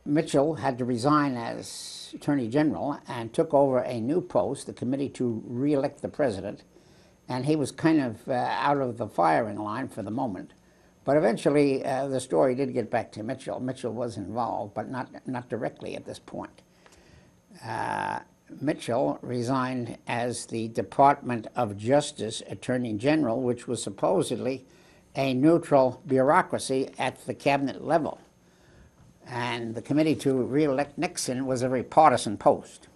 Mitchell had to resign as Attorney General and took over a new post, the Committee to Re-elect the President, and he was kind of out of the firing line for the moment. But eventually, the story did get back to Mitchell. Mitchell was involved, but not directly at this point. Mitchell resigned as the Department of Justice Attorney General, which was supposedly a neutral bureaucracy at the cabinet level. And the Committee to Re-elect Nixon was a very partisan post.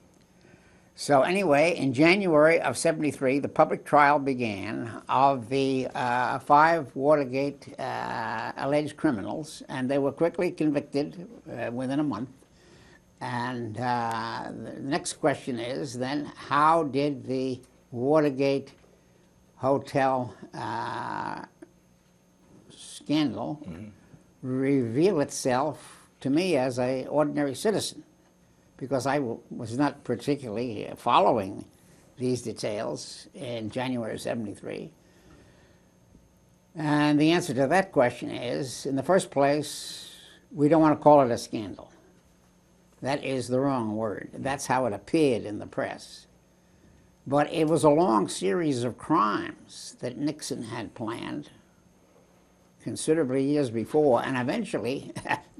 So anyway, in January of '73, the public trial began of the 5 Watergate alleged criminals, and they were quickly convicted within a month. And the next question is then, how did the Watergate Hotel scandal reveal itself to me as an ordinary citizen? Because I was not particularly following these details in January of '73. And the answer to that question is, in the first place, we don't want to call it a scandal. That is the wrong word. That's how it appeared in the press. But it was a long series of crimes that Nixon had planned considerably years before, and eventually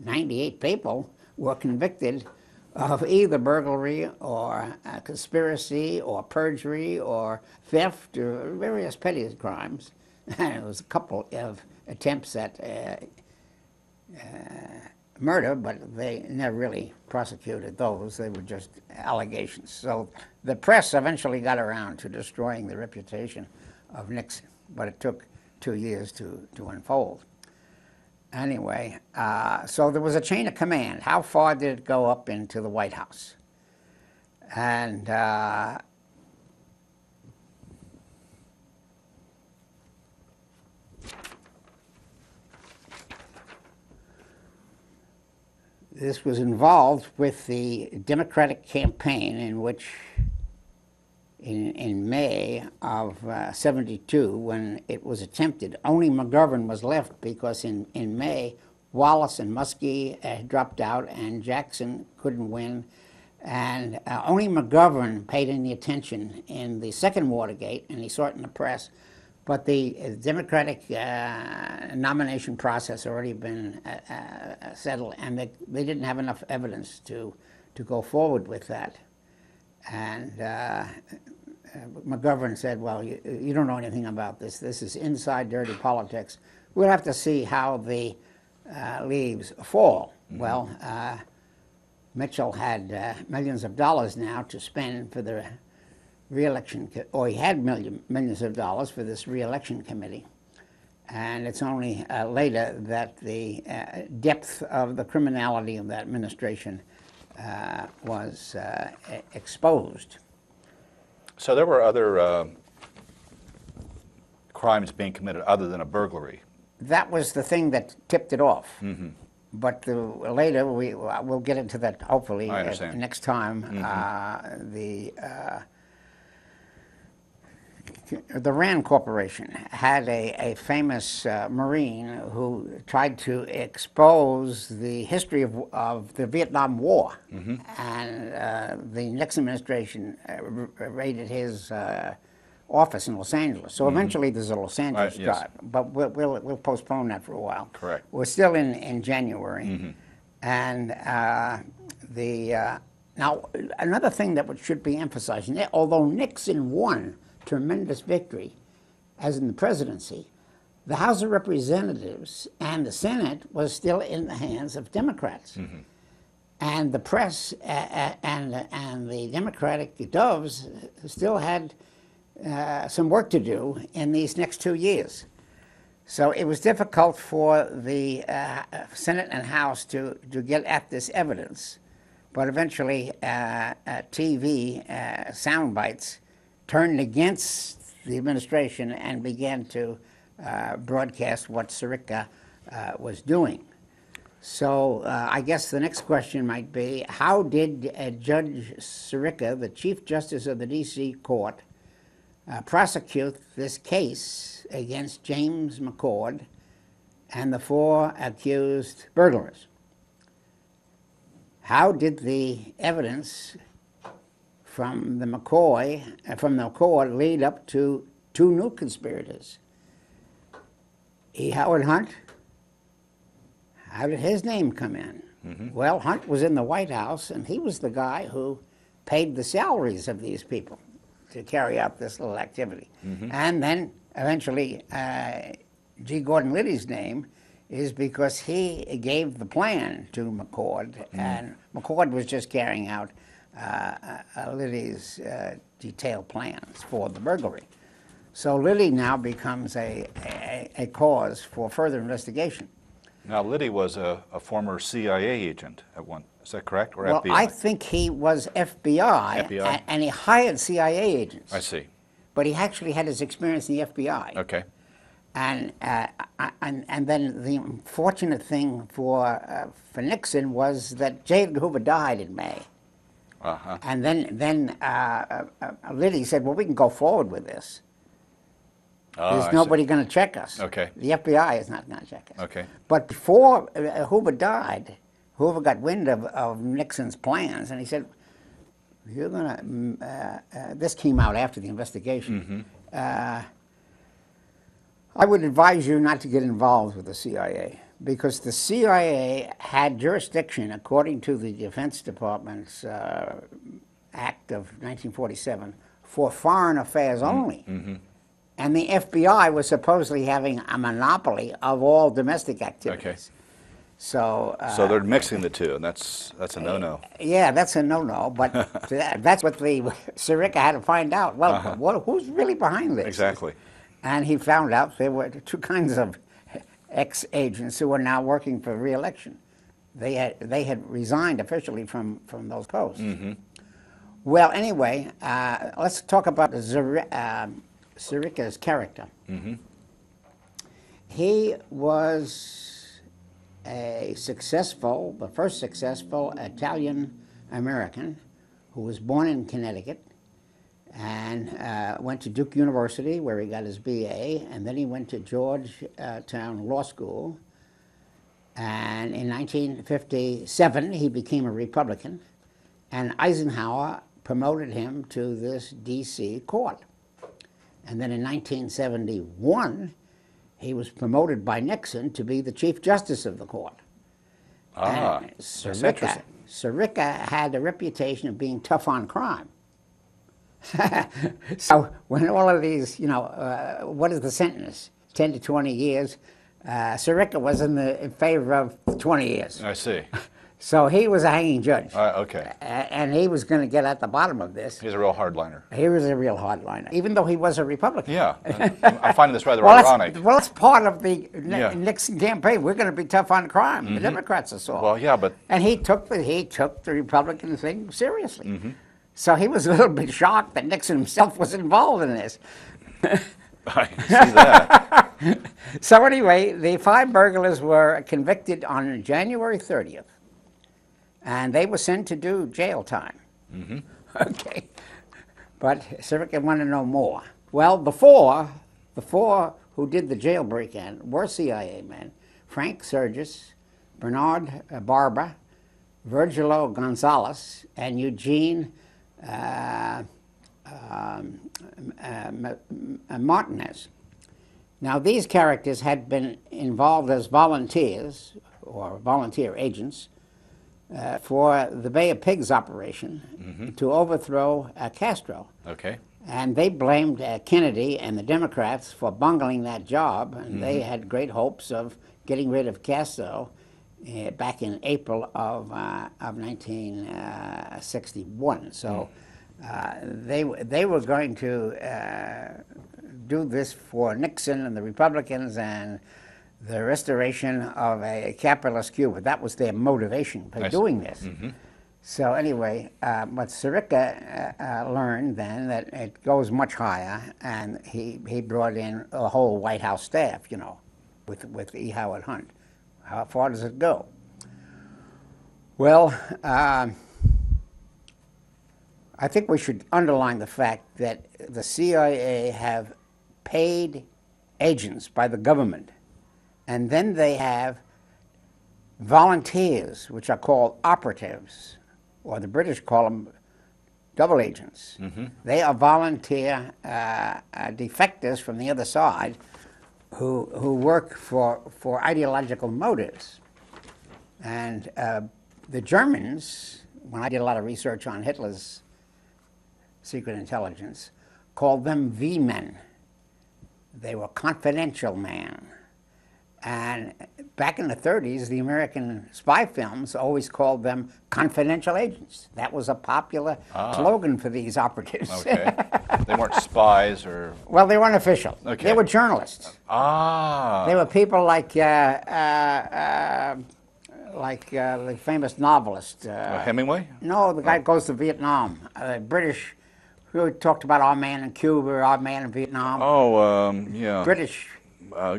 98 people were convicted of either burglary or conspiracy or perjury or theft or various petty crimes. And it was a couple of attempts at murder, but they never really prosecuted those. They were just allegations. So the press eventually got around to destroying the reputation of Nixon, but it took 2 years to unfold. Anyway, so there was a chain of command. How far did it go up into the White House? And this was involved with the Democratic campaign in which in May of '72, when it was attempted, only McGovern was left because in May, Wallace and Muskie had dropped out and Jackson couldn't win. And only McGovern paid any attention in the second Watergate, and he saw it in the press. But the Democratic nomination process had already been settled, and they didn't have enough evidence to go forward with that. And McGovern said, well, you don't know anything about this. This is inside dirty politics. We'll have to see how the leaves fall. Well, Mitchell had millions of dollars now to spend for the re-election, or he had millions of dollars for this re-election committee. And it's only later that the depth of the criminality of that administration was exposed. So there were other crimes being committed other than a burglary. That was the thing that tipped it off. But later, we'll get into that hopefully next time. The Rand Corporation had a famous Marine who tried to expose the history of the Vietnam War. And the Nixon administration raided his office in Los Angeles. So eventually there's a Los Angeles tribe. But we'll postpone that for a while. Correct. We're still in January. And now, another thing that should be emphasized, although Nixon won tremendous victory, as in the presidency, the House of Representatives and the Senate was still in the hands of Democrats. And the press and the Democratic doves still had some work to do in these next 2 years. So it was difficult for the Senate and House to get at this evidence. But eventually, TV sound bites turned against the administration and began to broadcast what Sirica was doing. So I guess the next question might be, how did Judge Sirica, the Chief Justice of the D.C. Court, prosecute this case against James McCord and the 4 accused burglars? how did the evidence from the McCord lead up to two new conspirators? E. Howard Hunt. How did his name come in? Well, Hunt was in the White House, and he was the guy who paid the salaries of these people to carry out this little activity. And then eventually, G. Gordon Liddy's name is because he gave the plan to McCord, and McCord was just carrying out Liddy's detailed plans for the burglary. So Liddy now becomes a cause for further investigation. Now, Liddy was a former CIA agent at one, is that correct, or Well, FBI? I think he was FBI, FBI? and he hired CIA agents. I see. But he actually had his experience in the FBI. Okay. And then the unfortunate thing for Nixon was that J. Edgar Hoover died in May. And then Liddy said, well, we can go forward with this. There's nobody going to check us. Okay. The FBI is not going to check us. Okay. But before Hoover died, Hoover got wind of Nixon's plans, and he said, "You're going to." This came out after the investigation. I would advise you not to get involved with the CIA because the CIA had jurisdiction, according to the Defense Department's Act of 1947, for foreign affairs only. And the FBI was supposedly having a monopoly of all domestic activities. Okay. So So they're mixing the two, and that's a no-no. yeah, that's a no-no, but that's what the Sirica had to find out. Well, who's really behind this? Exactly. And he found out there were two kinds of ex-agents who were now working for re-election. They had resigned officially from those posts. Well, anyway, let's talk about Sirica's character. He was the first successful Italian-American who was born in Connecticut and went to Duke University where he got his BA, and then he went to Georgetown Law School. And in 1957, he became a Republican, and Eisenhower promoted him to this D.C. court. And then in 1971, he was promoted by Nixon to be the Chief Justice of the court. That's interesting. Sirica had a reputation of being tough on crime. So when all of these, what is the sentence? 10 to 20 years. Sirica was in favor of 20 years. I see. So he was a hanging judge. Okay. And he was going to get at the bottom of this. He's a real hardliner. He was a real hardliner, even though he was a Republican. Yeah. I find this rather ironic. That's part of the Nixon campaign. We're going to be tough on crime. The Democrats are soft. Well, yeah, but... And he took the Republican thing seriously. So he was a little bit shocked that Nixon himself was involved in this. I see that. So anyway, the 5 burglars were convicted on January 30th. And they were sent to do jail time. Okay. But Sirica wanted to know more. Well, the four who did the jailbreak-in were CIA men: Frank Sergis, Bernard Barba, Virgilio Gonzalez, and Eugene Martinez. Now, these characters had been involved as volunteers or volunteer agents for the Bay of Pigs operation to overthrow Castro. Okay. And they blamed Kennedy and the Democrats for bungling that job, and they had great hopes of getting rid of Castro back in April of 1961. So they were going to do this for Nixon and the Republicans and the restoration of a capitalist Cuba. That was their motivation for doing this. So anyway, but Sirica learned then that it goes much higher, and he brought in a whole White House staff, with E. Howard Hunt. How far does it go? Well, I think we should underline the fact that the CIA have paid agents by the government, and then they have volunteers, which are called operatives, or the British call them double agents. They are volunteer defectors from the other side who work for ideological motives. And the Germans, when I did a lot of research on Hitler's secret intelligence, called them V-men. They were confidential men. And back in the 30s, the American spy films always called them confidential agents. That was a popular slogan for these operatives. Okay. They weren't spies or... Well, they weren't official. Okay. They were journalists. Ah. They were people like the famous novelist. Hemingway? No, the guy who goes to Vietnam. British, who talked about our man in Cuba, our man in Vietnam. Oh, yeah. British.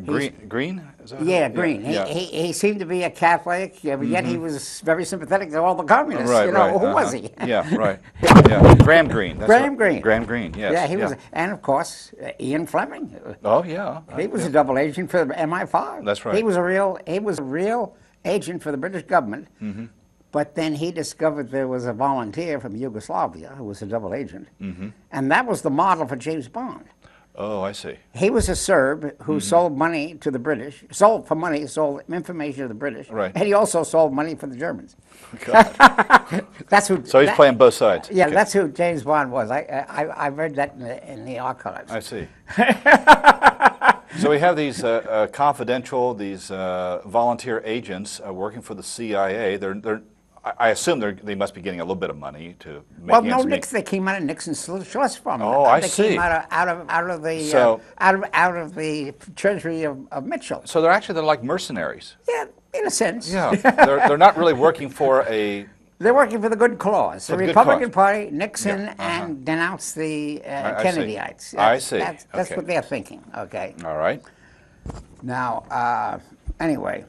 Green? Is that Yeah, it? Green. Yeah. He seemed to be a Catholic, but yet he was very sympathetic to all the communists. Right, you know, right. who was he? Yeah, right. Yeah. Graham Greene. That's Graham Greene. Graham Greene, yes. Yeah, he was, and of course, Ian Fleming. Oh, yeah. He was a double agent for the MI5. That's right. He was a real agent for the British government. But then he discovered there was a volunteer from Yugoslavia who was a double agent, and that was the model for James Bond. Oh, I see. He was a Serb who sold money to the British, sold information to the British, Right. and he also sold money for the Germans. God. That's who. So he's playing both sides. Yeah, Okay. that's who James Bond was. I read that in the archives. I see. So we have these confidential, these volunteer agents working for the CIA. I assume they must be getting a little bit of money to make Well, no, ends meet. They came out of Nixon's slush fund. Oh, I They see. came out of the So- out of the treasury of Mitchell. So they're like mercenaries. Yeah, in a sense. Yeah, they're not really working for a... They're working for the good cause. The For the good Republican cause. Party, Nixon, Yeah, and denounce the I see. Kennedyites. I see. That's Okay. what they're thinking. Okay. All right. Now, anyway,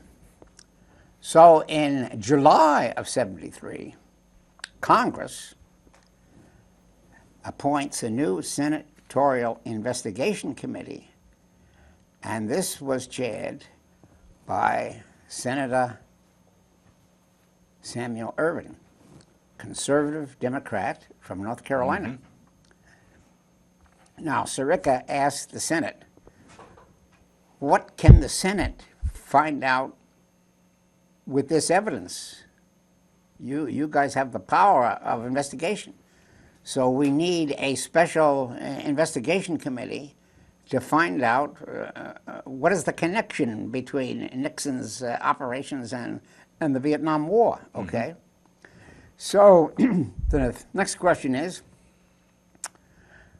so in July of '73, Congress appoints a new senatorial investigation committee, and this was chaired by Senator Samuel Ervin, conservative Democrat from North Carolina. Now, Sirica asked the Senate, what can the Senate find out with this evidence? You guys have the power of investigation. So we need a special investigation committee to find out what is the connection between Nixon's operations and the Vietnam War, okay? So the next question is,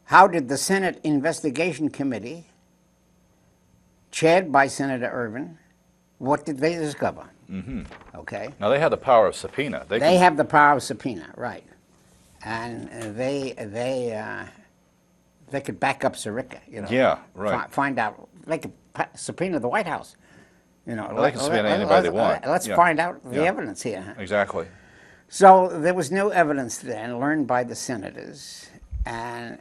how did the Senate Investigation Committee, chaired by Senator Ervin, what did they discover? Okay. Now they have the power of subpoena. They have the power of subpoena, right? And they could back up Sirica, you know. Yeah, right. Find out. They could subpoena the White House, you know. Well, they can subpoena anybody they want. Let's Yeah. find out the Yeah. evidence here. Exactly. So there was no evidence then learned by the senators, and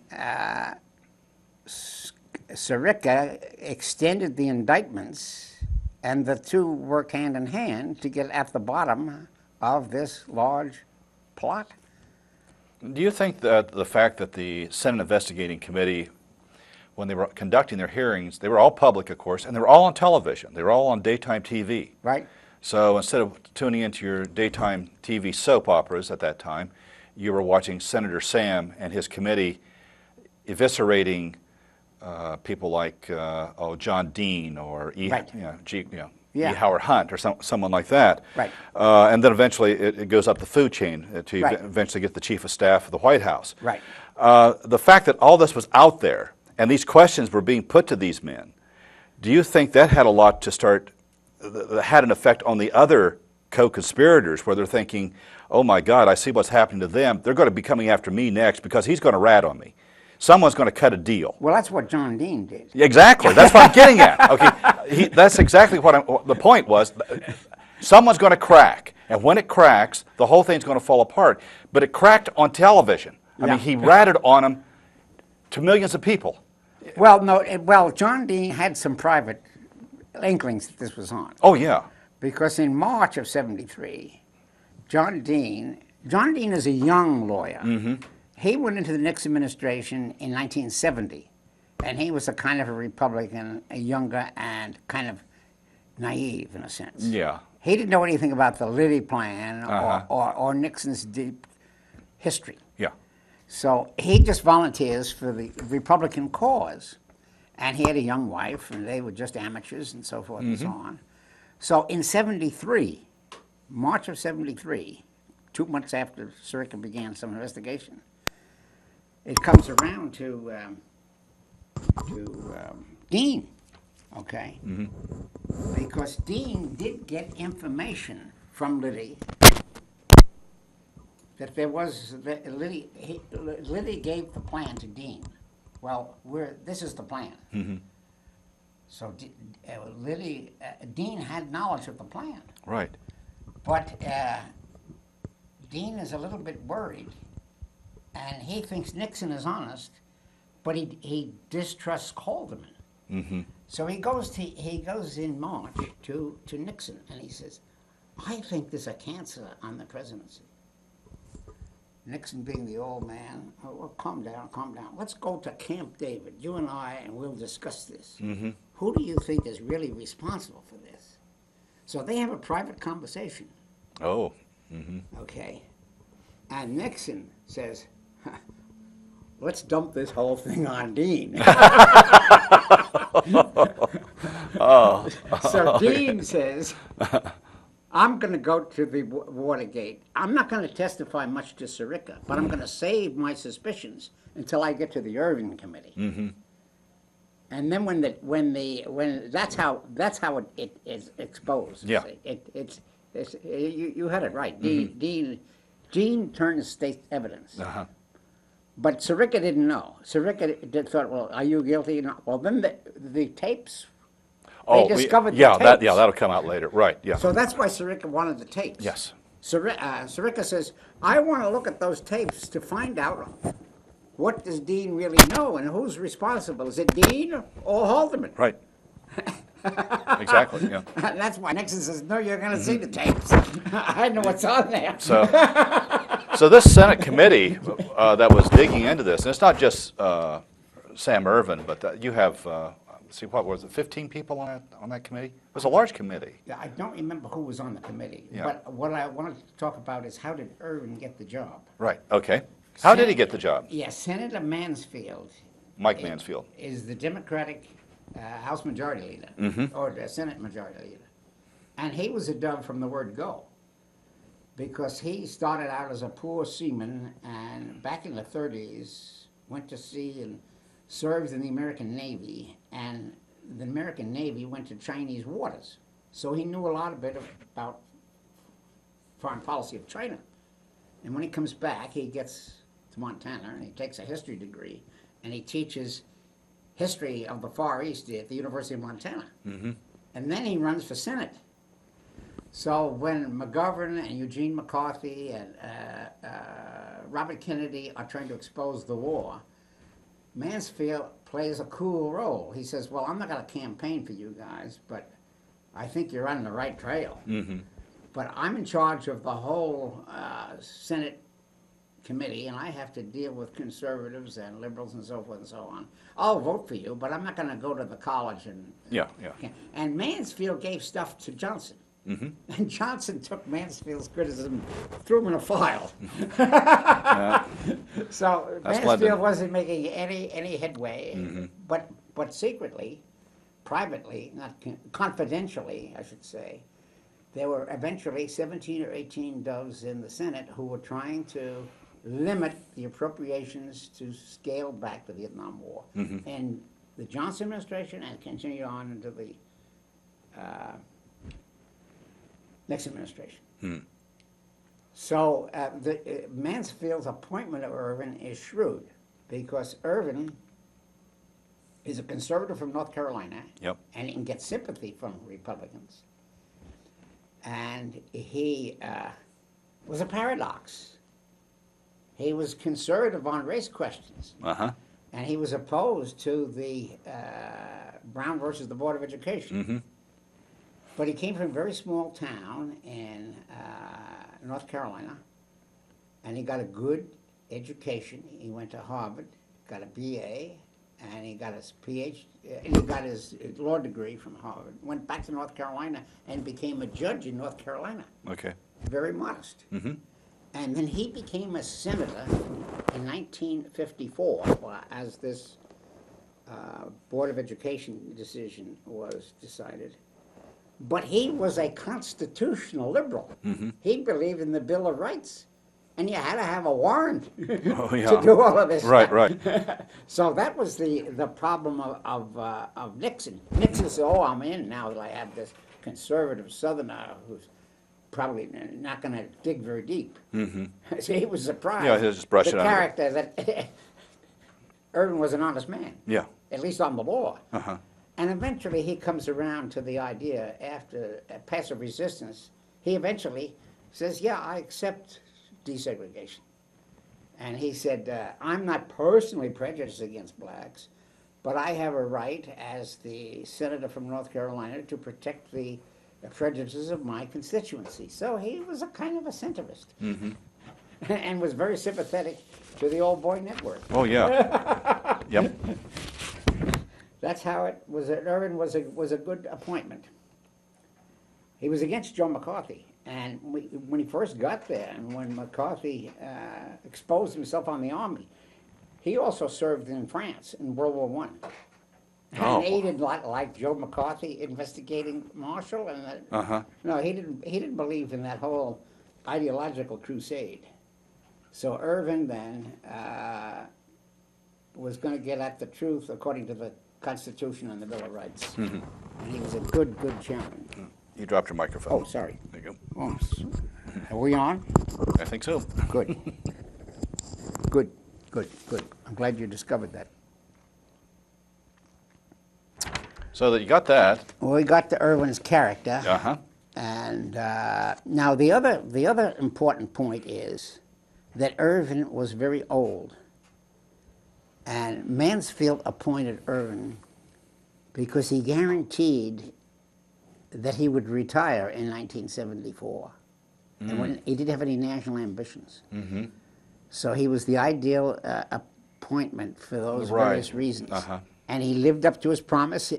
Sirica extended the indictments, and the two worked hand in hand to get at the bottom of this large plot. Do you think that the fact that the Senate Investigating Committee, when they were conducting their hearings, they were all public, of course, and they were all on television. They were all on daytime TV. Right? So instead of tuning into your daytime TV soap operas at that time, you were watching Senator Sam and his committee eviscerating people like John Dean or E. Right. E. Howard Hunt or someone like that. Right. And then eventually it goes up the food chain to Right. eventually get the chief of staff of the White House. Right. The fact that all this was out there and these questions were being put to these men, do you think that had a lot to start, that had an effect on the other co-conspirators where they're thinking, oh my God, I see what's happening to them. They're going to be coming after me next because he's going to rat on me. Someone's going to cut a deal. Well, that's what John Dean did. Exactly. That's what I'm getting at. Okay, that's exactly what the point was. Someone's going to crack, and when it cracks, the whole thing's going to fall apart. But it cracked on television. I mean, he ratted on them to millions of people. Well, no. Well, John Dean had some private inklings that this was on. Oh yeah. Because in March of 73, John Dean is a young lawyer. Mm-hmm. He went into the Nixon administration in 1970, and he was a kind of a Republican, a younger and kind of naive in a sense. Yeah. He didn't know anything about the Liddy plan Uh-huh. or Nixon's deep history. Yeah. So he just volunteers for the Republican cause. And he had a young wife, and they were just amateurs and so forth and so on. So in 73, March of 73, 2 months after Sirica began some investigation, it comes around to Dean, okay? Because Dean did get information from Liddy that there was, Liddy gave the plan to Dean. Well, this is the plan. So Dean had knowledge of the plan. Right. But Dean is a little bit worried, and he thinks Nixon is honest, but he distrusts Haldeman. So he goes in March to Nixon, and he says, "I think there's a cancer on the presidency." Nixon, being the old man, "Oh, well, calm down, calm down. Let's go to Camp David, you and I, and we'll discuss this. Who do you think is really responsible for this?" So they have a private conversation. Oh. Okay. And Nixon says, "Let's dump this whole thing on Dean." So Dean says, "I'm going to go to the Watergate. I'm not going to testify much to Sirica, but I'm going to save my suspicions until I get to the Irving Committee." And then when that's how it is exposed. Yeah. You had it right. Dean turns state evidence. But Sirica didn't know. Sirica thought, "Well, are you guilty?" No. Well, then the tapes. They discovered the tapes. That'll come out later. Right. Yeah. So that's why Sirica wanted the tapes. Yes. Sirica says, "I want to look at those tapes to find out what does Dean really know and who's responsible. Is it Dean or Haldeman?" Right. Exactly. Yeah. That's why Nixon says, "No, you're going to see the tapes. I know what's on there." So this Senate committee that was digging into this, and it's not just Sam Ervin, but you have, what was it, 15 people on that committee? It was a large committee. Yeah, I don't remember who was on the committee. Yeah. But what I wanted to talk about is how did Ervin get the job? Right. Okay. How did he get the job? Yes, Senator Mansfield. Mike Mansfield. Is the Democratic House Majority Leader, or the Senate Majority Leader. And he was a dove from the word go, because he started out as a poor seaman, and back in the 30s went to sea and served in the American Navy, and the American Navy went to Chinese waters. So he knew a lot of it about foreign policy of China. And when he comes back, he gets to Montana, and he takes a history degree, and he teaches history of the Far East at the University of Montana. And then he runs for Senate. So when McGovern and Eugene McCarthy and Robert Kennedy are trying to expose the war, Mansfield plays a cool role. He says, "Well, I'm not going to campaign for you guys, but I think you're on the right trail. But I'm in charge of the whole Senate committee, and I have to deal with conservatives and liberals and so forth and so on. I'll vote for you, but I'm not going to go to the college and..." Yeah. And Mansfield gave stuff to Johnson. And Johnson took Mansfield's criticism, threw him in a file. So Mansfield wasn't making any headway, but secretly, privately, not confidentially, I should say, there were eventually 17 or 18 doves in the Senate who were trying to limit the appropriations to scale back the Vietnam War. And the Johnson administration, and continued on into the next administration. So Mansfield's appointment of Ervin is shrewd, because Ervin is a conservative from North Carolina, and he can get sympathy from Republicans. And he was a paradox. He was conservative on race questions, and he was opposed to the Brown versus the Board of Education. But he came from a very small town in North Carolina, and he got a good education. He went to Harvard, got a BA, and he got his PhD, and he got his law degree from Harvard. Went back to North Carolina and became a judge in North Carolina. Okay. Very modest. Mm-hmm. And then he became a senator in 1954 as this Board of Education decision was decided. But he was a constitutional liberal. Mm-hmm. He believed in the Bill of Rights. And you had to have a warrant Oh, yeah. to do all of this Right, stuff. right. So that was the problem of Nixon. Nixon said, oh, I'm in now that I have this conservative Southerner who's probably not going to dig very deep. Mm-hmm. So he was surprised. Yeah, he was just brushing the under it. character that Irvin was an honest man, Yeah. at least on the law. Uh-huh. And eventually he comes around to the idea after passive resistance. He eventually says, yeah, I accept desegregation. And he said, I'm not personally prejudiced against blacks, but I have a right as the senator from North Carolina to protect the prejudices of my constituency. So he was a kind of a centrist. Mm-hmm. And was very sympathetic to the old boy network. Oh, yeah. Yep. That's how it was. Irvin was a good appointment. He was against Joe McCarthy, and when he first got there, and when McCarthy exposed himself on the army, he also served in France in World War I. Oh. And he did not like Joe McCarthy investigating Marshall, and Uh-huh. no, he didn't believe in that whole ideological crusade. So Irvin then was going to get at the truth according to the Constitution and the Bill of Rights. Mm-hmm. And he was a good chairman. You dropped your microphone. Oh, sorry. There you go. Oh, are we on? I think so. Good. Good. I'm glad you discovered that. So that you got that. Well, we got to Irvin's character. Uh-huh. And now the other important point is that Irvin was very old. And Mansfield appointed Irvin because he guaranteed that he would retire in 1974. And when he didn't have any national ambitions. Mm-hmm. So he was the ideal appointment for those Right. various reasons. Uh-huh. And he lived up to his promise.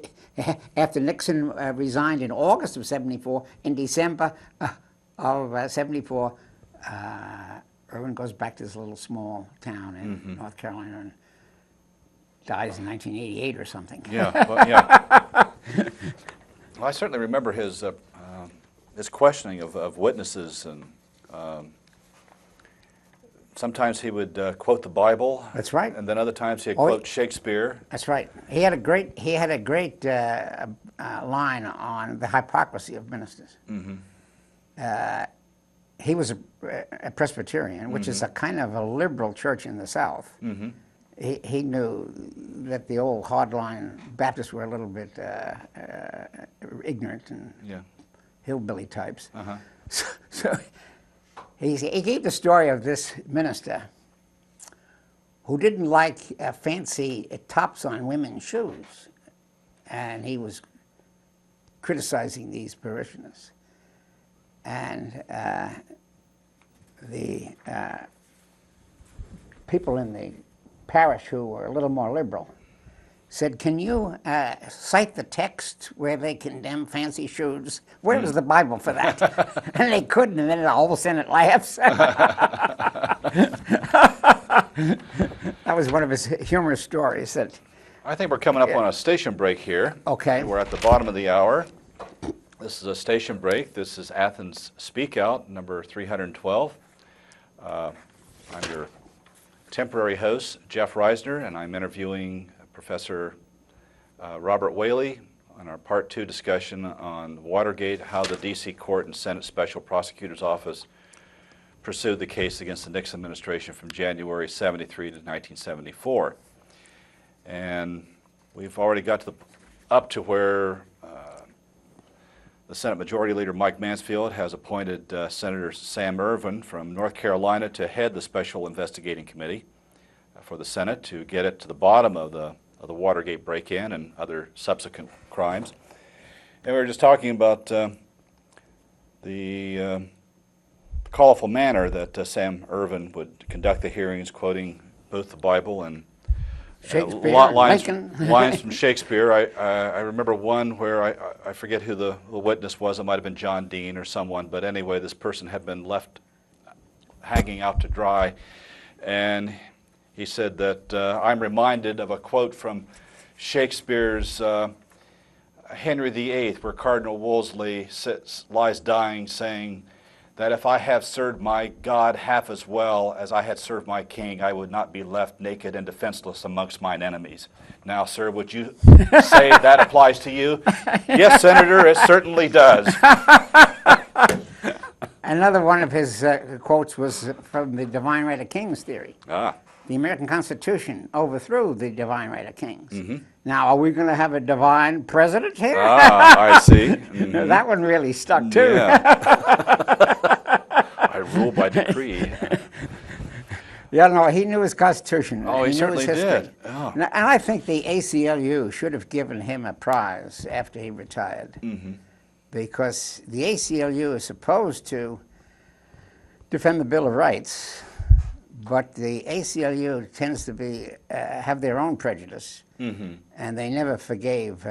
After Nixon resigned in August of 74, in December of 74, Irvin goes back to this little small town in North Carolina and dies in 1988 or something. Yeah, well, yeah. Well, I certainly remember his questioning of witnesses, and sometimes he would quote the Bible. That's right. And then other times he'd Oh, quote Shakespeare. That's right. He had a great line on the hypocrisy of ministers. Mm-hmm. He was a Presbyterian, which is a kind of a liberal church in the South. Mm-hmm. He knew that the old hardline Baptists were a little bit ignorant and Yeah. hillbilly types. Uh-huh. So he gave the story of this minister who didn't like fancy tops on women's shoes, and he was criticizing these parishioners. And the people in the parish who were a little more liberal said, can you cite the text where they condemn fancy shoes? Where is the Bible for that? And they couldn't, and then all of a sudden it laughs. That was one of his humorous stories. That I think we're coming up on a station break here. Okay. We're at the bottom of the hour. This is a station break. This is Athens Speakout, number 312. I'm your temporary host, Jeff Risner, and I'm interviewing Professor Robert Whaley on our Part 2 discussion on Watergate, how the D.C. Court and Senate Special Prosecutor's Office pursued the case against the Nixon administration from January 73 to 1974. And we've already got up to where the Senate Majority Leader Mike Mansfield has appointed Senator Sam Ervin from North Carolina to head the Special Investigating Committee for the Senate to get it to the bottom of the Watergate break-in and other subsequent crimes. we were just talking about the colorful manner that Sam Ervin would conduct the hearings, quoting both the Bible and Shakespeare, lines, Lincoln. lines from Shakespeare. I remember one where I forget who the witness was. It might have been John Dean or someone, but anyway, this person had been left hanging out to dry, and he said that I'm reminded of a quote from Shakespeare's Henry VIII, where Cardinal Wolsey lies dying, saying that if I have served my God half as well as I had served my king, I would not be left naked and defenseless amongst mine enemies. Now, sir, would you say that applies to you? Yes, Senator, it certainly does. Another one of his quotes was from the divine right of kings theory. Ah. The American Constitution overthrew the divine right of kings. Mm-hmm. Now, are we going to have a divine president here? Ah, I see. Mm-hmm. That one really stuck too. Yeah. I rule by decree. Yeah, no, he knew his Constitution. Oh, he knew certainly his history. did. Oh. And I think the ACLU should have given him a prize after he retired. Mm-hmm. Because the ACLU is supposed to defend the Bill of Rights, but the ACLU tends to be have their own prejudice, Mm-hmm. and they never forgave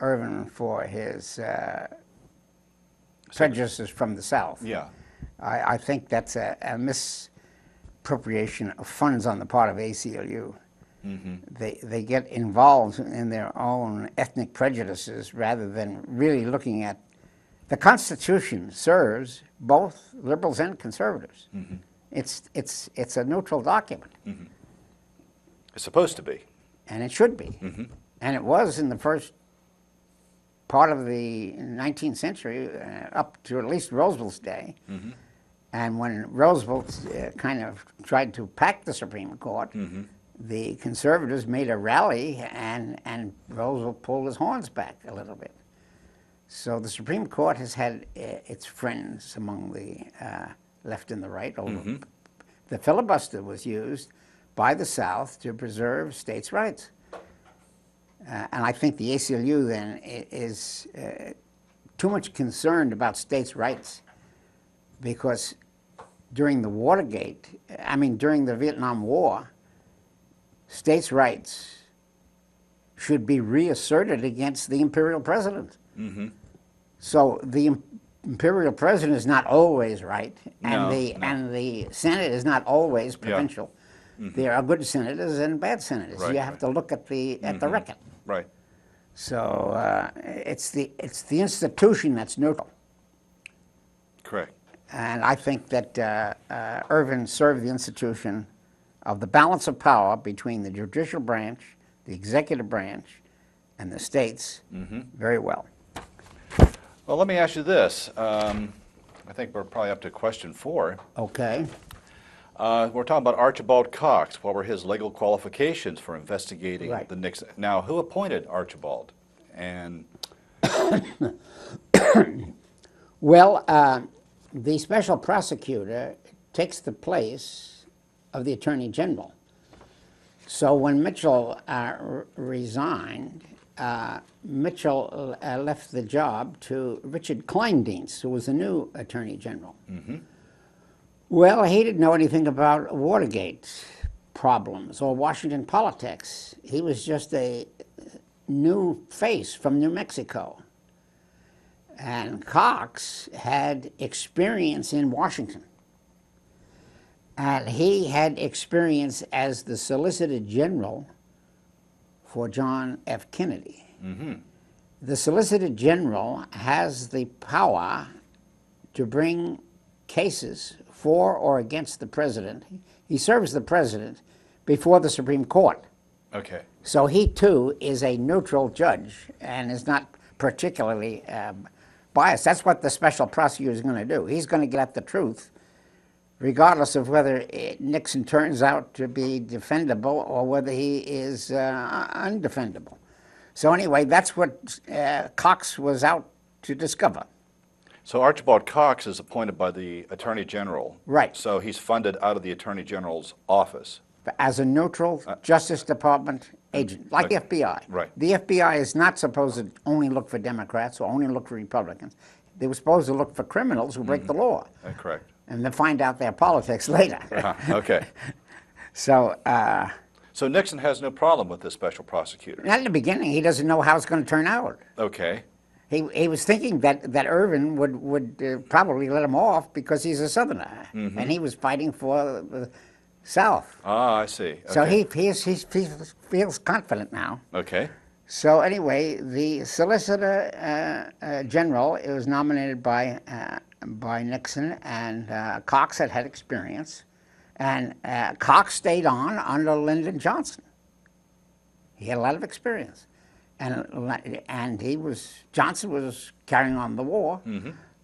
Ervin for his prejudices from the South. Yeah. I think that's a misappropriation of funds on the part of ACLU. Mm-hmm. They get involved in their own ethnic prejudices rather than really looking at the Constitution serves both liberals and conservatives. Mm-hmm. It's a neutral document, Mm-hmm. It's supposed to be. and it should be. Mm-hmm. And it was in the first part of the 19th century, up to at least Roosevelt's day. Mm-hmm. And when Roosevelt kind of tried to pack the Supreme Court, Mm-hmm. the conservatives made a rally, and Roosevelt pulled his horns back a little bit. So the Supreme Court has had its friends among the left and the right. Mm-hmm. The filibuster was used by the South to preserve states' rights. And I think the ACLU then is too much concerned about states' rights, because during the during the Vietnam War, states' rights should be reasserted against the imperial president. Mm-hmm. So the imperial president is not always right, and No. and the Senate is not always provincial. Mm-hmm. There are good senators and bad senators. Right, you have right. to look at the record. Right. So it's the institution that's neutral, Correct. and I think that Ervin served the institution of the balance of power between the judicial branch, the executive branch, and the states very well. Well, let me ask you this. I think we're probably up to question 4. Okay. We're talking about Archibald Cox. What were his legal qualifications for investigating Right. the Nixon? Now, who appointed Archibald? And Well, the special prosecutor takes the place of the attorney general. So when Mitchell resigned, Mitchell left the job to Richard Kleindienst, who was the new attorney general. Mm-hmm. Well, he didn't know anything about Watergate problems or Washington politics. He was just a new face from New Mexico. And Cox had experience in Washington. And he had experience as the Solicitor General for John F. Kennedy. Mm-hmm. The Solicitor General has the power to bring cases for or against the president. He serves the president before the Supreme Court. Okay. So he, too, is a neutral judge and is not particularly biased. That's what the special prosecutor is going to do. He's going to get at the truth, regardless of whether Nixon turns out to be defendable or whether he is undefendable. So anyway, that's what Cox was out to discover. So Archibald Cox is appointed by the Attorney General. Right. So he's funded out of the Attorney General's office. As a neutral Justice Department agent, like the FBI. Right. The FBI is not supposed to only look for Democrats or only look for Republicans. They were supposed to look for criminals who break the law. Correct. And then find out their politics later. Okay. So, So Nixon has no problem with this special prosecutor. not in the beginning. He doesn't know how it's going to turn out. Okay. He was thinking that Irvin would probably let him off because he's a Southerner, and he was fighting for the South. Ah, I see. Okay. So he feels confident now. Okay. So anyway, the Solicitor General was nominated by Nixon, and Cox had experience, and Cox stayed on under Lyndon Johnson. He had a lot of experience, and Johnson was carrying on the war,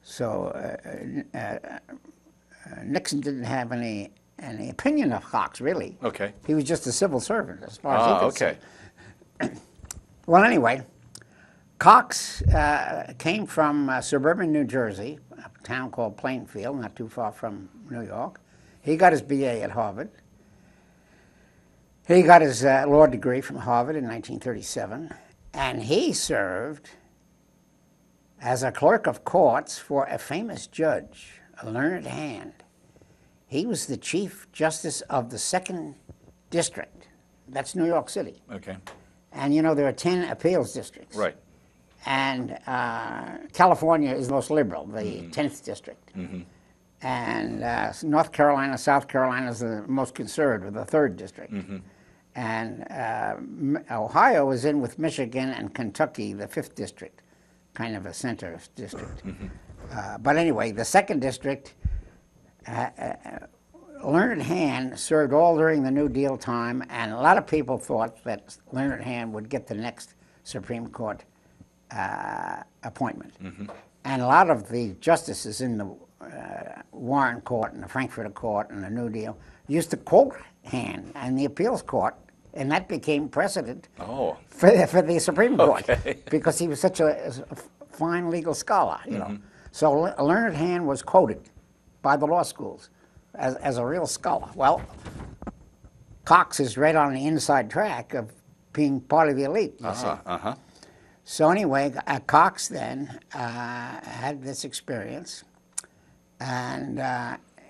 so Nixon didn't have any opinion of Cox really. Okay. He was just a civil servant as far as he could okay. see. Well, anyway, Cox came from suburban New Jersey, a town called Plainfield, not too far from New York. He got his BA at Harvard. He got his law degree from Harvard in 1937, and he served as a clerk of courts for a famous judge, a learned hand. He was the Chief Justice of the Second District. That's New York City. Okay. And you know, there are 10 appeals districts. Right. And California is the most liberal, the 10th district. And North Carolina, South Carolina is the most conservative, the 3rd district. And Ohio is in with Michigan and Kentucky, the 5th district, kind of a center district. But anyway, the 2nd district, Learned Hand served all during the New Deal time, and a lot of people thought that Learned Hand would get the next Supreme Court appointment. And a lot of the justices in the Warren Court and the Frankfurter Court and the New Deal used to quote Hand and the appeals court, and that became precedent for the Supreme Court because he was such a fine legal scholar, you know. So Learned Hand was quoted by the law schools as a real scholar. Well, Cox is right on the inside track of being part of the elite, you see. So anyway, Cox then had this experience, and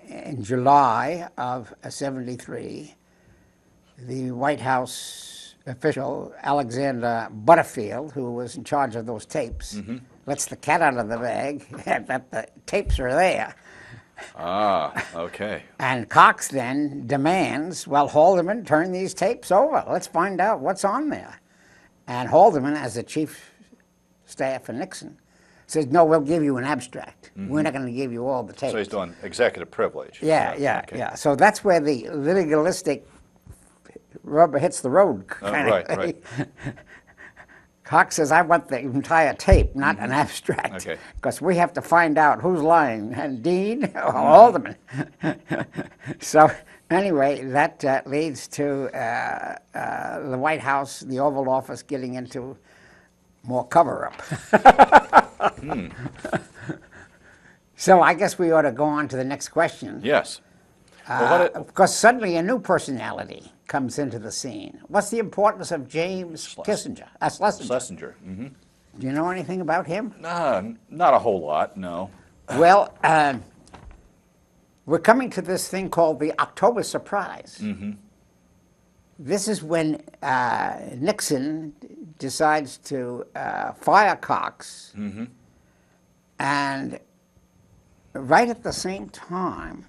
in July of '73, the White House official, Alexander Butterfield, who was in charge of those tapes, lets the cat out of the bag that the tapes are there. Okay. And Cox then demands, well, Haldeman, turn these tapes over. Let's find out what's on there. And Haldeman, as the chief staff for Nixon, says, no, we'll give you an abstract. We're not going to give you all the tapes. So he's doing executive privilege. Yeah. So that's where the legalistic rubber hits the road. Right. Cox says, I want the entire tape, not an abstract, because we have to find out who's lying, and Dean or Haldeman. So anyway, that leads to the White House, the Oval Office, getting into more cover-up. So I guess we ought to go on to the next question. Yes. Because suddenly a new personality comes into the scene. What's the importance of James Schlesinger? Schlesinger. Do you know anything about him? Not a whole lot, no. Well, we're coming to this thing called the October Surprise. This is when Nixon decides to fire Cox, and right at the same time,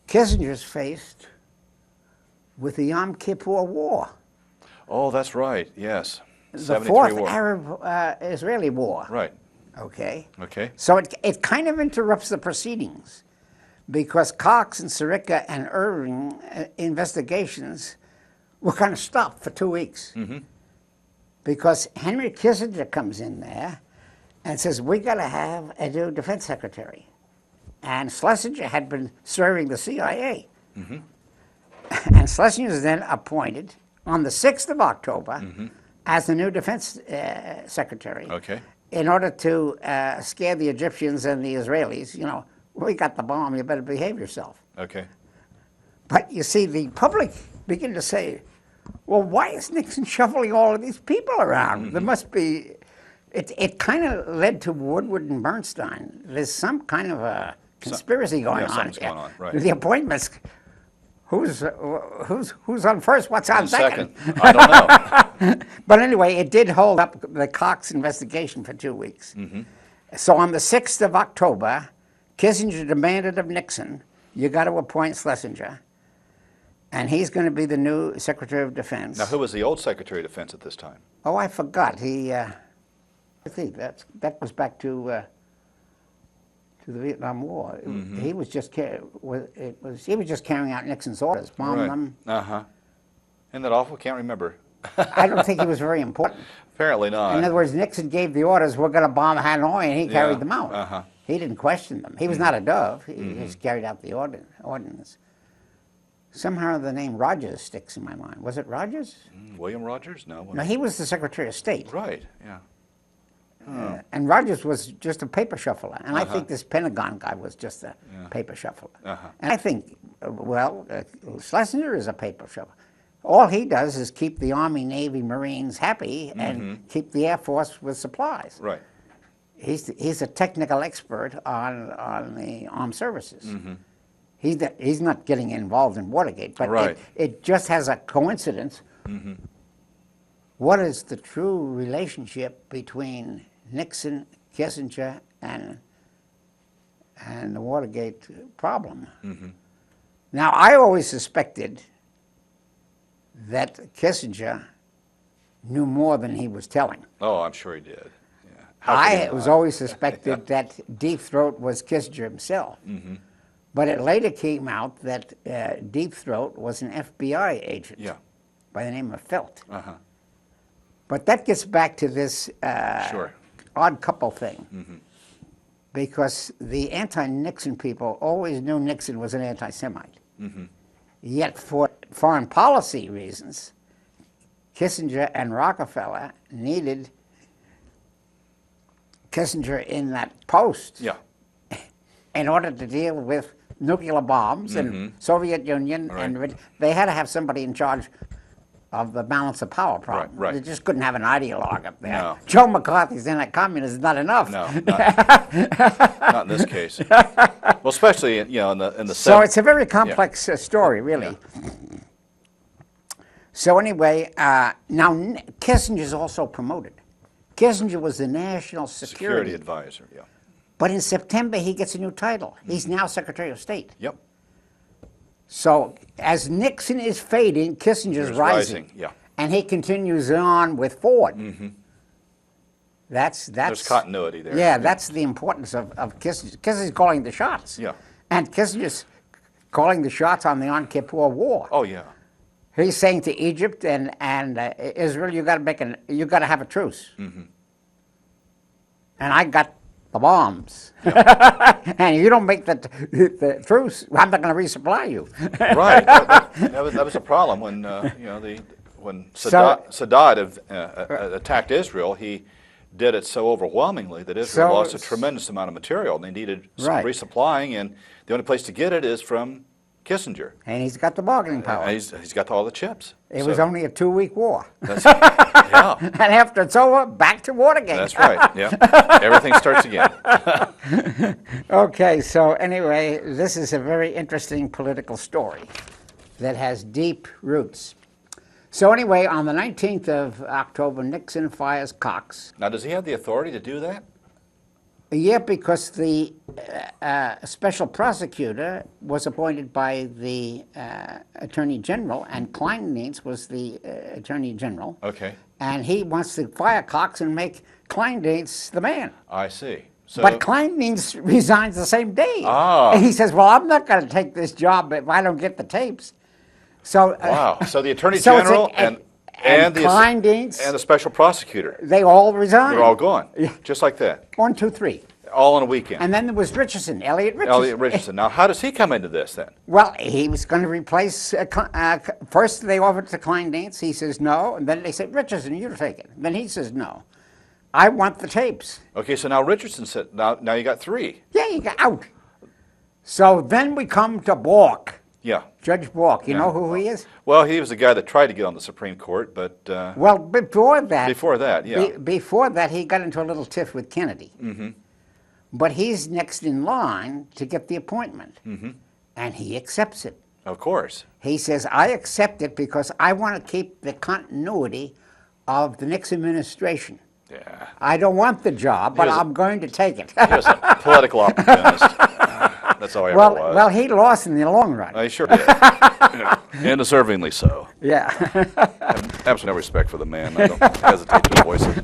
Kissinger's faced with the Yom Kippur War. Oh, that's right, yes. The fourth Arab-Israeli War. Right. Okay? Okay. So it kind of interrupts the proceedings because Cox and Sirica and Irving investigations were kind of stopped for 2 weeks. Because Henry Kissinger comes in there and says, we got to have a new defense secretary. And Schlesinger had been serving the CIA. And Schlesinger is then appointed on the 6th of October as the new defense secretary in order to scare the Egyptians and the Israelis. You know, we got the bomb, you better behave yourself. Okay. But you see, the public begin to say, well, why is Nixon shuffling all of these people around? There must be, it kind of led to Woodward and Bernstein. There's some kind of a conspiracy going on something's here. going on, right. The appointments, who's on first, what's on second? I don't know. But anyway, it did hold up the Cox investigation for 2 weeks. So on the 6th of October, Kissinger demanded of Nixon, you got to appoint Schlesinger, and he's going to be the new Secretary of Defense. Now, who was the old Secretary of Defense at this time? Oh, I forgot. I think that goes back to the Vietnam War. He was just he was just carrying out Nixon's orders, bombing them. Isn't that awful? Can't remember. I don't think he was very important. Apparently not. In other words, Nixon gave the orders, we're going to bomb Hanoi, and he carried them out. He didn't question them. He was not a dove. He just carried out the ordinance. Somehow the name Rogers sticks in my mind. Was it Rogers? William Rogers? No. No, he was the Secretary of State. Right, yeah. And Rogers was just a paper shuffler. And I think this Pentagon guy was just a paper shuffler. And I think, Schlesinger is a paper shuffler. All he does is keep the Army, Navy, Marines happy and keep the Air Force with supplies. Right. He's a technical expert on the armed services. He's not getting involved in Watergate, but it just has a coincidence. What is the true relationship between Nixon, Kissinger, and the Watergate problem? Now, I always suspected that Kissinger knew more than he was telling. Oh, I'm sure he did. I was always suspected that Deep Throat was Kissinger himself. But it later came out that Deep Throat was an FBI agent by the name of Felt. But that gets back to this odd couple thing. Because the anti-Nixon people always knew Nixon was an anti-Semite. Yet for foreign policy reasons, Kissinger and Rockefeller needed Kissinger in that post in order to deal with nuclear bombs and Soviet Union, and they had to have somebody in charge of the balance of power problem. They just couldn't have an ideologue up there. Joe McCarthy's anti-communist is not enough. No, not in this case. Well, especially in the So it's a very complex story, really. So anyway, now Kissinger's also promoted. Kissinger was the national security advisor. But in September, he gets a new title. He's now Secretary of State. Yep. So as Nixon is fading, Kissinger's rising. And he continues on with Ford. That's There's continuity there. Yeah, that's the importance of Kissinger. Kissinger's calling the shots. And Kissinger's calling the shots on the Yom Kippur War. Oh, yeah. He's saying to Egypt and Israel, you got to have a truce. And I got the bombs. And you don't make the truce, I'm not going to resupply you. Right. That was a problem when when Saddam attacked Israel. He did it so overwhelmingly that Israel lost a tremendous amount of material, and they needed some resupplying, and the only place to get it is from Kissinger. And he's got the bargaining power. And he's got all the chips. It was only a 2-week war. And after it's over, back to Watergate. That's right, Everything starts again. Okay, so anyway, this is a very interesting political story that has deep roots. So anyway, on the 19th of October, Nixon fires Cox. Now, does he have the authority to do that? Yeah, because the special prosecutor was appointed by the Attorney General, and Kleindienst was the Attorney General. Okay. And he wants to fire Cox and make Kleindienst the man. I see. So, but Kleindienst resigns the same day. Ah. And he says, well, I'm not going to take this job if I don't get the tapes. So wow. So the Attorney General and Kleindienst and the special prosecutor. They all resigned. They're all gone. Just like that. 1, 2, 3. All in a weekend. And then there was Richardson, Elliot Richardson. Elliot Richardson. Now, how does he come into this then? Well, he was going to replace, first they offered to Kleindienst, he says no, and then they said, Richardson, you take it. Then he says no. I want the tapes. Okay, so now Richardson said, now you got 3. Yeah, you got out. So then we come to Bork. Yeah. Judge Bork. You Yeah. know who he is? Well, he was the guy that tried to get on the Supreme Court, but Well, before that, before that, he got into a little tiff with Kennedy. Mm-hmm. But he's next in line to get the appointment, and he accepts it. Of course. He says, "I accept it because I want to keep the continuity of the Nixon administration. Yeah. I don't want the job, but I'm going to take it." He was a political opportunist. That's all he ever was. Well, he lost in the long run. He sure did. Yeah. And deservingly so. Yeah. I have absolutely no respect for the man. I don't hesitate to voice it.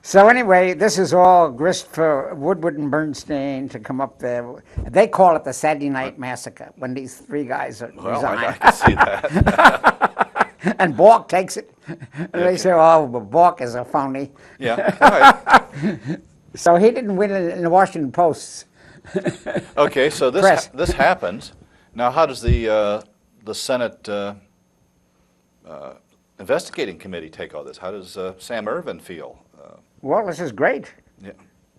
So anyway, this is all grist for Woodward and Bernstein to come up there. They call it the Saturday Night Massacre when these three guys are Well, I resign. can see that. And Bork takes it. And they say, "Oh, but Bork is a phony." Yeah. All right. So he didn't win it in the Washington Post. Okay, so this happens. Now, how does the Senate investigating committee take all this? How does Sam Ervin feel? Well, this is great. Yeah.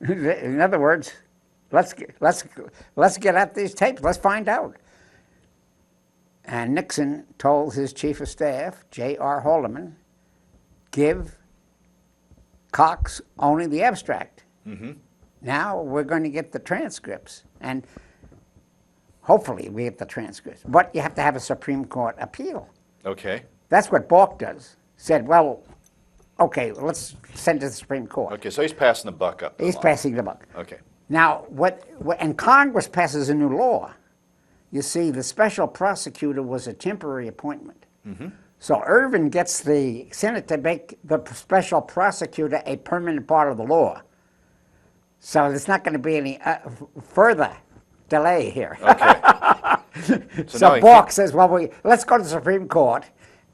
In other words, let's get at these tapes. Let's find out. And Nixon told his chief of staff, J.R. Haldeman, give Cox only the abstract. Mm-hmm. Now we're going to get the transcripts, and hopefully we get the transcripts. But you have to have a Supreme Court appeal. Okay. That's what Bork does. Said, well, okay, let's send it to the Supreme Court. Okay, so he's passing the buck up. He's passing the buck. Okay. Now, and Congress passes a new law. You see, the special prosecutor was a temporary appointment. Mm-hmm. So Ervin gets the Senate to make the special prosecutor a permanent part of the law. So there's not going to be any further delay here. Okay. So Bork says, well, let's go to the Supreme Court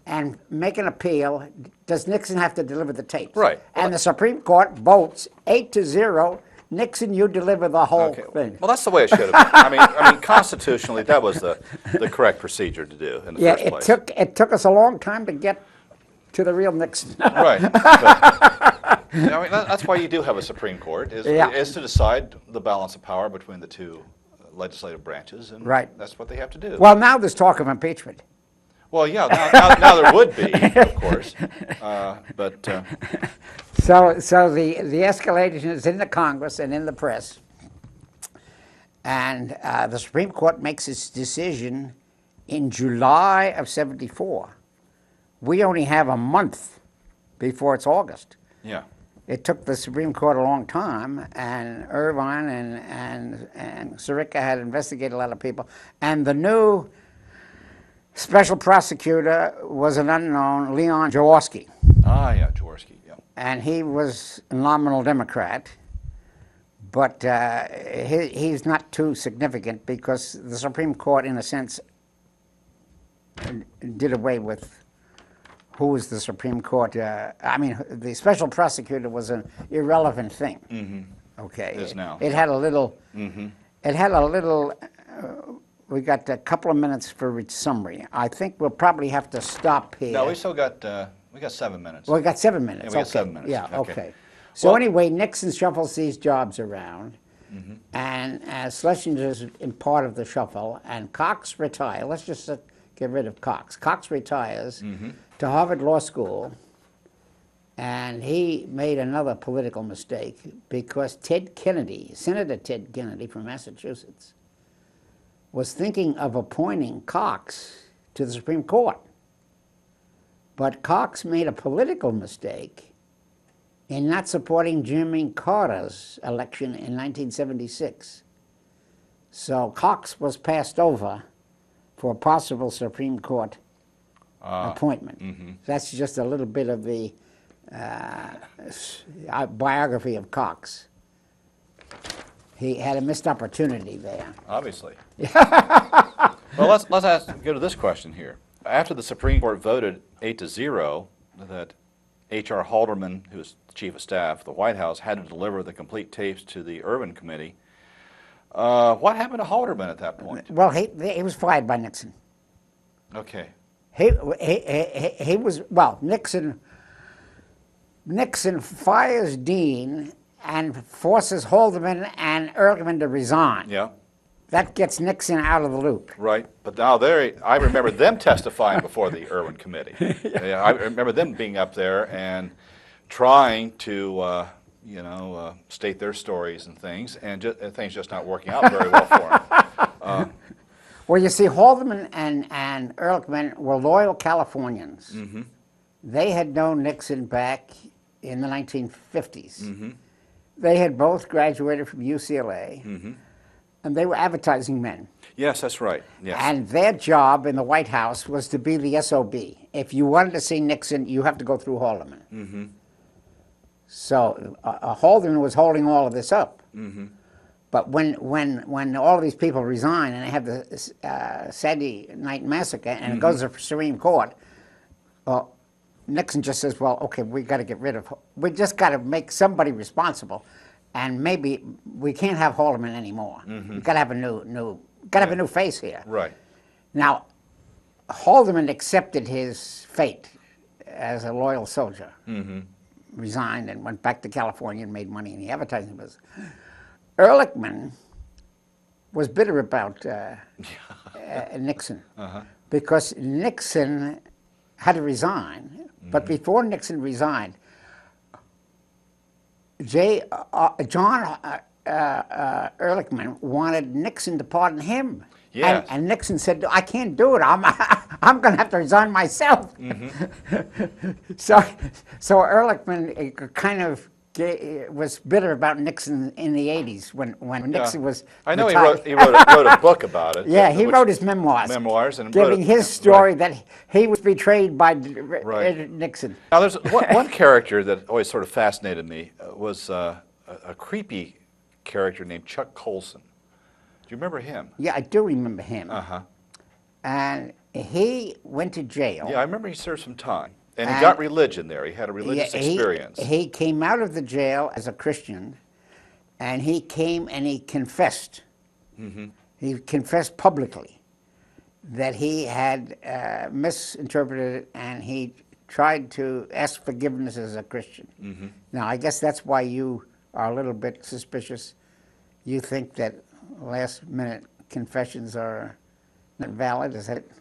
and make an appeal. Does Nixon have to deliver the tapes? Right. And the Supreme Court votes 8-0. Nixon, you deliver the whole thing. Well, that's the way it should have been. I mean, constitutionally, that was the correct procedure to do in the first place. It took us a long time to get to the real Nixon. Right. But, I mean, that's why you do have a Supreme Court, is to decide the balance of power between the two legislative branches, and that's what they have to do. Well, now there's talk of impeachment. Well, yeah, now there would be, of course, but... So the escalation is in the Congress and in the press, and the Supreme Court makes its decision in July of '74. We only have a month before it's August. Yeah. It took the Supreme Court a long time, and Irvine and Sirica had investigated a lot of people, and the new special prosecutor was an unknown Leon Jaworski. Ah, yeah, Jaworski, yeah. And he was a nominal Democrat, but he's not too significant because the Supreme Court, in a sense, did away with who was the Supreme Court. I mean, the special prosecutor was an irrelevant thing. Mm-hmm. Okay. It is now. It had a little. Mm-hmm. It had a little. We got a couple of minutes for each summary. I think we'll probably have to stop here. No, we still got 7 minutes. Well, we got 7 minutes. Yeah, we got 7 minutes. Yeah, Okay. okay. So anyway, Nixon shuffles these jobs around, and Schlesinger's in part of the shuffle, and Cox retires. Let's just get rid of Cox. Cox retires to Harvard Law School, and he made another political mistake because Ted Kennedy, Senator Ted Kennedy from Massachusetts, was thinking of appointing Cox to the Supreme Court. But Cox made a political mistake in not supporting Jimmy Carter's election in 1976. So Cox was passed over for a possible Supreme Court appointment. Mm-hmm. That's just a little bit of the biography of Cox. He had a missed opportunity there. Obviously. Well, let's go to this question here. After the Supreme Court voted 8-0 that H.R. Haldeman, who was chief of staff of the White House, had to deliver the complete tapes to the Ervin Committee, what happened to Haldeman at that point? Well, he was fired by Nixon. Okay. He was, well, Nixon fires Dean and forces Haldeman and Ehrlichman to resign. Yeah. That gets Nixon out of the loop. Right, but now I remember them testifying before the Irwin Committee. Yeah, I remember them being up there and trying to, state their stories and things, and things just not working out very well for them. Well, you see, Haldeman and Ehrlichman were loyal Californians. Mm-hmm. They had known Nixon back in the 1950s. Mm-hmm. They had both graduated from UCLA, Mm-hmm. and they were advertising men. Yes, that's right. Yes. And their job in the White House was to be the SOB. If you wanted to see Nixon, you have to go through Haldeman. Mm-hmm. So Haldeman was holding all of this up. Mm-hmm. But when all of these people resign and they have the Saturday Night Massacre and it goes to the Supreme Court, well, Nixon just says, well, okay, we got to get rid of, we just got to make somebody responsible, and maybe we can't have Haldeman anymore. We've got to have a new face here. Right. Now, Haldeman accepted his fate as a loyal soldier, resigned and went back to California and made money in the advertising business. Ehrlichman was bitter about Nixon because Nixon had to resign, but before Nixon resigned, John Ehrlichman wanted Nixon to pardon him. Yes. And Nixon said, I can't do it. I'm going to have to resign myself. So Ehrlichman kind of was bitter about Nixon in the 80s when Nixon was I know retired. he wrote a book about it. Yeah, he wrote his memoirs. And giving his story that he was betrayed by Nixon. Now, there's one character that always sort of fascinated me was a creepy character named Chuck Colson. Do you remember him? Yeah, I do remember him. Uh-huh. And he went to jail. Yeah, I remember he served some time. And he got religion there. He had a religious experience. He came out of the jail as a Christian, and he came and he confessed. He confessed publicly that he had misinterpreted it, and he tried to ask forgiveness as a Christian. Now, I guess that's why you are a little bit suspicious. You think that last-minute confessions are not valid? Is that it?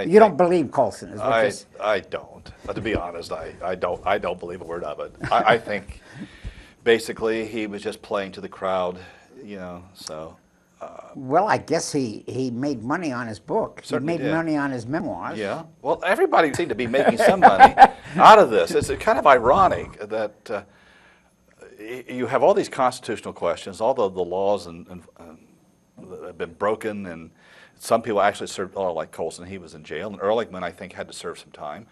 You don't believe Colson, is what this? I don't. To be honest, I don't believe a word of it. I think basically he was just playing to the crowd, so. Well, I guess he made money on his book. Certainly he made money on his memoirs. Yeah. Well, everybody seemed to be making some money out of this. It's kind of ironic that you have all these constitutional questions, all the laws have been broken, and some people actually served, like Colson, he was in jail, and Ehrlichman, I think, had to serve some time.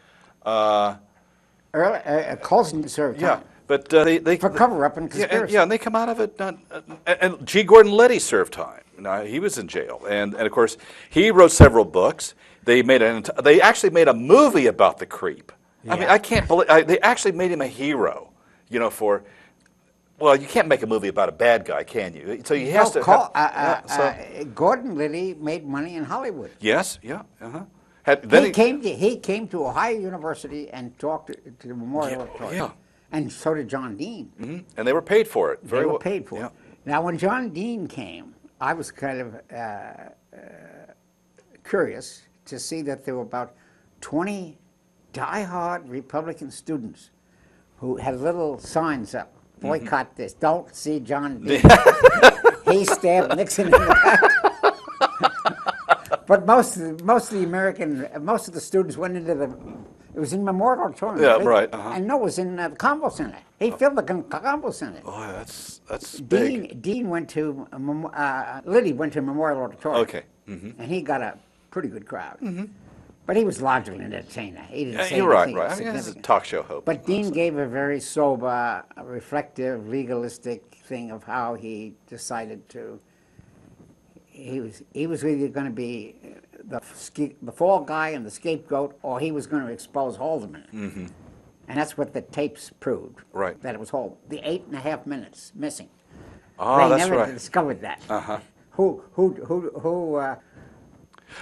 Colson served time. Yeah, but they for cover-up and conspiracy. Yeah, and they come out of it. And G. Gordon Liddy served time. Now, he was in jail, and of course, he wrote several books. They actually made a movie about the creep. Yeah. I mean, I can't believe they actually made him a hero. Well, you can't make a movie about a bad guy, can you? So he has to. Gordon Liddy made money in Hollywood. Yes. Yeah. He came to Ohio University and talked to the Memorial Auditorium. Yeah. And so did John Dean. And they were paid for it. They were paid for it. Now, when John Dean came, I was kind of curious to see that there were about 20 diehard Republican students who had little signs up. Boycott this. Don't see John Dean. He stabbed Nixon in the back. But most of the students went into it was in Memorial Auditorium. Yeah, right. And no, it was in the Convo Center. He filled the Convo Center. Oh, that's big. Dean went to, Liddy went to Memorial Auditorium. Okay. And he got a pretty good crowd. But he was largely an entertainer. He didn't say you're anything right. I mean, he's a talk show host. But Dean gave a very sober, reflective, legalistic thing of how he decided to. He was either going to be the fall guy and the scapegoat, or he was going to expose Haldeman. And that's what the tapes proved. Right. That it was Haldeman. The 8.5 minutes missing. Oh, they that's never right. discovered that. Uh-huh. Who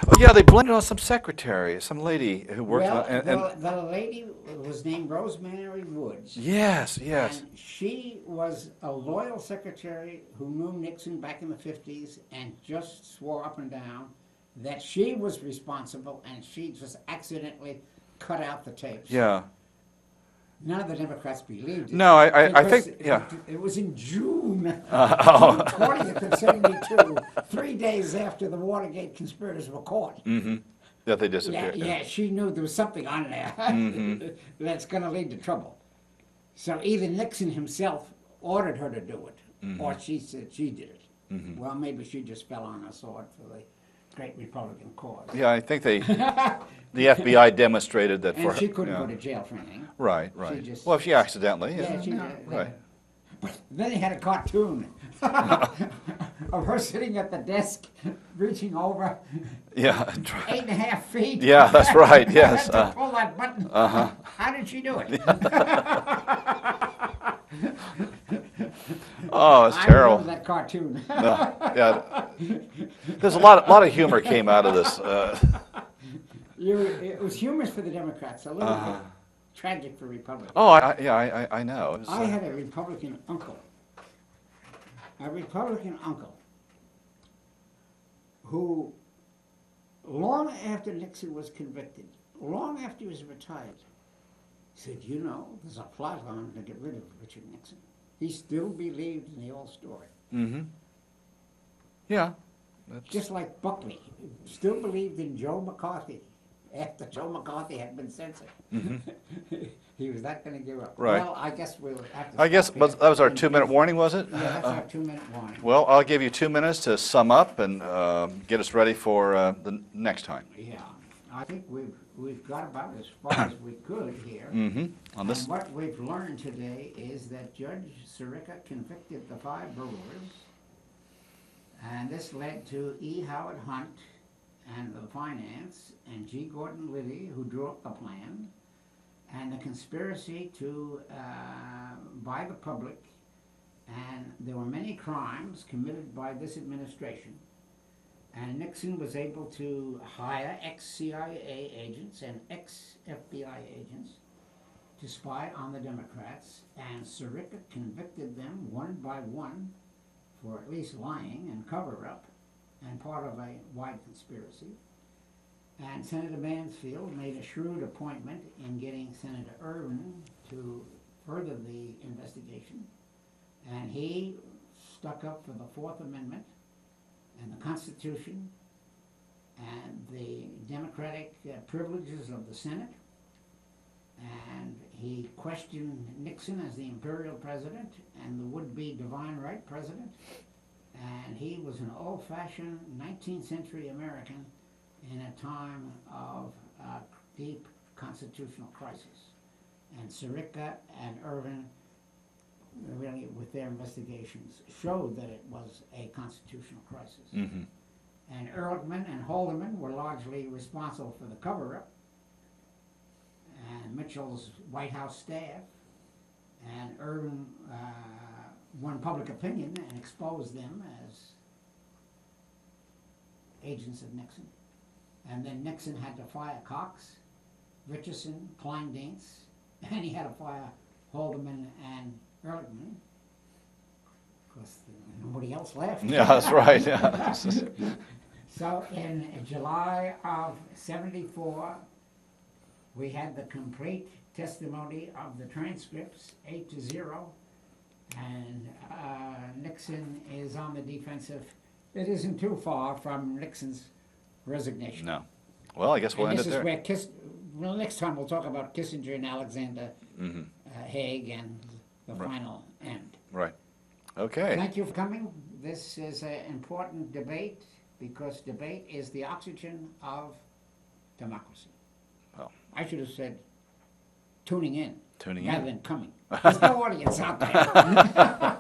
Oh, yeah, they blamed it on some secretary, some lady who worked Well, on, and the lady was named Rosemary Woods. yes, yes. And she was a loyal secretary who knew Nixon back in the 50s and just swore up and down that she was responsible and she just accidentally cut out the tapes. Yeah. None of the Democrats believed it. No, I because think, yeah. It was in June, June Oh. 20th of 72, 3 days after the Watergate conspirators were caught. Mm-hmm. That they Yeah, disappeared. yeah, she knew there was something on there that's going to lead to trouble. So either Nixon himself ordered her to do it, or she said she did it. Well, maybe she just fell on her sword for the great Republican cause. Yeah, I think the FBI demonstrated that for And her. she couldn't yeah. go to jail for anything. Right, right. just- Well, if she accidentally. Yeah, she did. Right. But then he had a cartoon of her sitting at the desk, reaching over Yeah. 8.5 feet. Yeah, that's right, yes. To pull that button. How did she do it? Oh, it's I terrible. love that cartoon. Yeah. There's a lot of humor came out of this. It was humorous for the Democrats, a little bit tragic for Republicans. Oh, I know. It was, I had a Republican uncle who, long after Nixon was convicted, long after he was retired, said, you know, there's a plot on to get rid of Richard Nixon. He still believed in the old story. mm-hmm. Yeah. Just like Buckley, still believed in Joe McCarthy after Joe McCarthy had been censored. He was not going to give up. Right. Well, I guess we'll have to I guess stop here. that was our 2-minute warning, was it? Yeah, that's our 2-minute warning. Well, I'll give you 2 minutes to sum up and get us ready for the next time. Yeah, I think we've got about as far as we could here. On this. And what we've learned today is that Judge Sirica convicted the 5 brewers, and this led to E. Howard Hunt and the finance, and G. Gordon Liddy, who drew up the plan, and the conspiracy to by the public, and there were many crimes committed by this administration. And Nixon was able to hire ex-CIA agents and ex-FBI agents to spy on the Democrats, and Sirica convicted them one by one for at least lying and cover-up and part of a wide conspiracy. And Senator Mansfield made a shrewd appointment in getting Senator Ervin to further the investigation, and he stuck up for the Fourth Amendment and the Constitution and the democratic privileges of the Senate, and he questioned Nixon as the imperial president and the would-be divine right president, and he was an old-fashioned 19th century American in a time of deep constitutional crisis. And Sirica and Ervin, really with their investigations, showed that it was a constitutional crisis. And Ehrlichman and Haldeman were largely responsible for the cover-up, and Mitchell's White House staff, and Ervin won public opinion and exposed them as agents of Nixon. And then Nixon had to fire Cox, Richardson, Kleindienst, and he had to fire Haldeman and Ehrlichman, because nobody else left. Yeah, that's right. Yeah. So in July of '74, we had the complete testimony of the transcripts, 8-0, and Nixon is on the defensive. It isn't too far from Nixon's resignation. No. Well, I guess we'll And end this it is there. where well, next time we'll talk about Kissinger and Alexander Haig and the final end. Right. Okay. Thank you for coming. This is an important debate because debate is the oxygen of democracy. Well. I should have said tuning in Tuning rather in. than coming. There's no audience out there.